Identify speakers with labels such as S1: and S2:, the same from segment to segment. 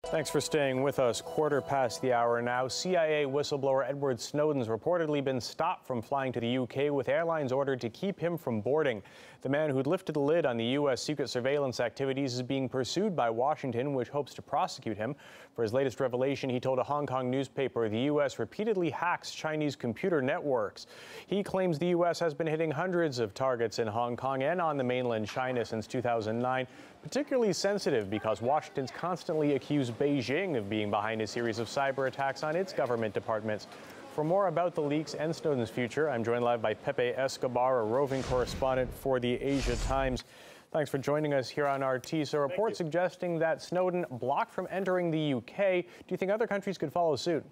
S1: Thanks for staying with us. Quarter past the hour now. CIA whistleblower Edward Snowden's reportedly been stopped from flying to the UK with airlines ordered to keep him from boarding. The man who'd lifted the lid on the U.S. secret surveillance activities is being pursued by Washington, which hopes to prosecute him. For his latest revelation, he told a Hong Kong newspaper the U.S. repeatedly hacks Chinese computer networks. He claims the U.S. has been hitting hundreds of targets in Hong Kong and on the mainland China since 2009, particularly sensitive because Washington's constantly accused Beijing of being behind a series of cyber attacks on its government departments. For more about the leaks and Snowden's future, I'm joined live by Pepe Escobar, a roving correspondent for the Asia Times. Thanks for joining us here on RT. So, reports suggesting that Snowden blocked from entering the UK. Do you think other countries could follow suit?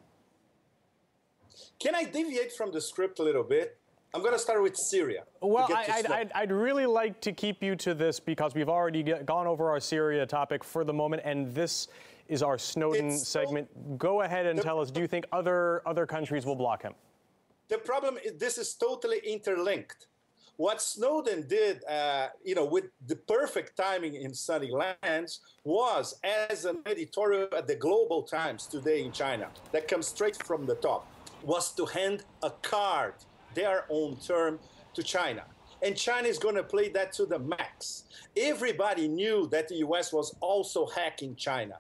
S2: Can I deviate from the script a little bit? I'm going to start with Syria.
S1: Well, I'd really like to keep you to this because we've already gone over our Syria topic for the moment, and this is our Snowden segment. Go ahead and tell us, do you think other countries will block him?
S2: The problem is this is totally interlinked. What Snowden did, with the perfect timing in sunny lands, was as an editorial at the Global Times today in China, that comes straight from the top, was to hand a card, their own term, to China. And China is going to play that to the max. Everybody knew that the US was also hacking China.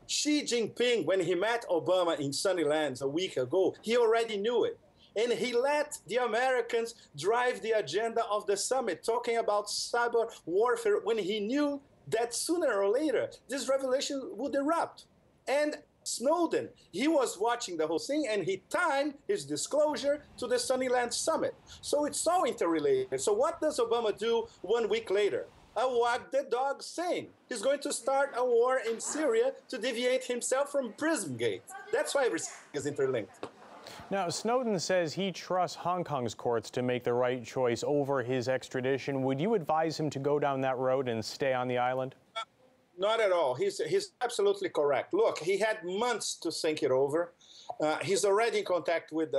S2: Xi Jinping, when he met Obama in Sunnylands a week ago, he already knew it. And he let the Americans drive the agenda of the summit, talking about cyber warfare, when he knew that sooner or later this revelation would erupt. And Snowden, he was watching the whole thing, and he timed his disclosure to the Sunnyland summit. So it's all interrelated. So what does Obama do 1 week later? A wag the dog thing. He's going to start a war in Syria to deviate himself from Prismgate. That's why everything is interlinked.
S1: Now, Snowden says he trusts Hong Kong's courts to make the right choice over his extradition. Would you advise him to go down that road and stay on the island?
S2: Not at all. He's absolutely correct. Look, he had months to think it over. He's already in contact with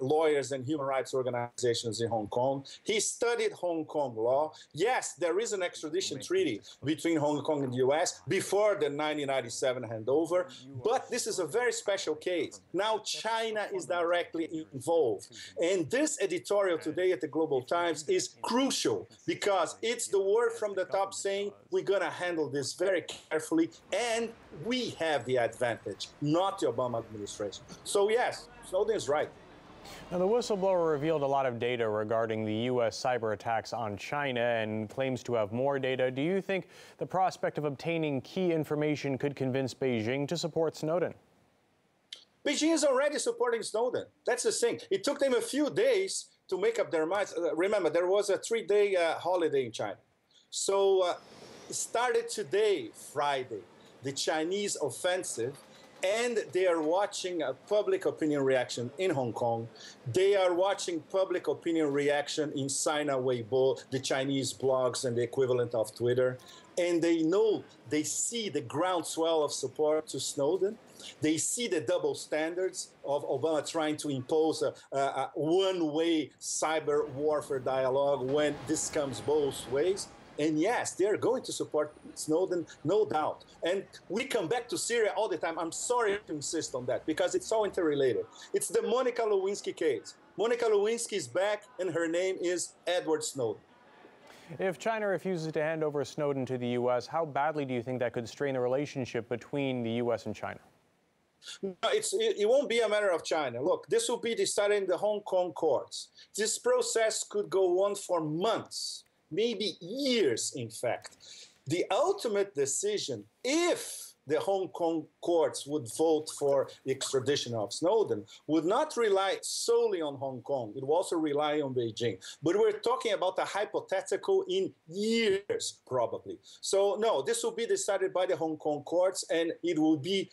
S2: lawyers and human rights organizations in Hong Kong. He studied Hong Kong law. Yes, there is an extradition treaty between Hong Kong and the U.S. before the 1997 handover, but this is a very special case. Now China is directly involved. And this editorial today at the Global Times is crucial because it's the word from the top saying we're going to handle this very carefully, and we have the advantage, not the Obama administration. So yes, Snowden is right.
S1: Now, the whistleblower revealed a lot of data regarding the U.S. cyber attacks on China and claims to have more data. Do you think the prospect of obtaining key information could convince Beijing to support Snowden?
S2: Beijing is already supporting Snowden. That's the thing. It took them a few days to make up their minds. Remember, there was a 3-day holiday in China. So it started today, Friday, the Chinese offensive. And they are watching a public opinion reaction in Hong Kong. They are watching public opinion reaction in Sina Weibo, the Chinese blogs and the equivalent of Twitter. And they see the groundswell of support to Snowden. They see the double standards of Obama trying to impose a one-way cyber warfare dialogue when this comes both ways. And yes, they're going to support Snowden, no doubt. And we come back to Syria all the time. I'm sorry to insist on that because it's all interrelated. It's the Monica Lewinsky case. Monica Lewinsky is back, and her name is Edward Snowden.
S1: If China refuses to hand over Snowden to the U.S., how badly do you think that could strain the relationship between the U.S. and China?
S2: No, it won't be a matter of China. Look, this will be decided in the Hong Kong courts. This process could go on for months. Maybe years, in fact. The ultimate decision, if the Hong Kong courts would vote for the extradition of Snowden, would not rely solely on Hong Kong. It will also rely on Beijing. But we're talking about a hypothetical in years, probably. So, no, this will be decided by the Hong Kong courts, and it will be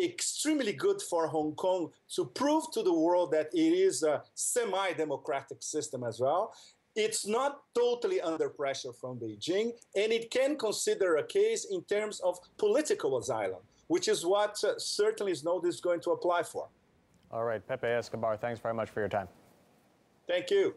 S2: extremely good for Hong Kong to prove to the world that it is a semi-democratic system as well. It's not totally under pressure from Beijing, and it can consider a case in terms of political asylum, which is what certainly Snowden is going to apply for.
S1: All right, Pepe Escobar, thanks very much for your time.
S2: Thank you.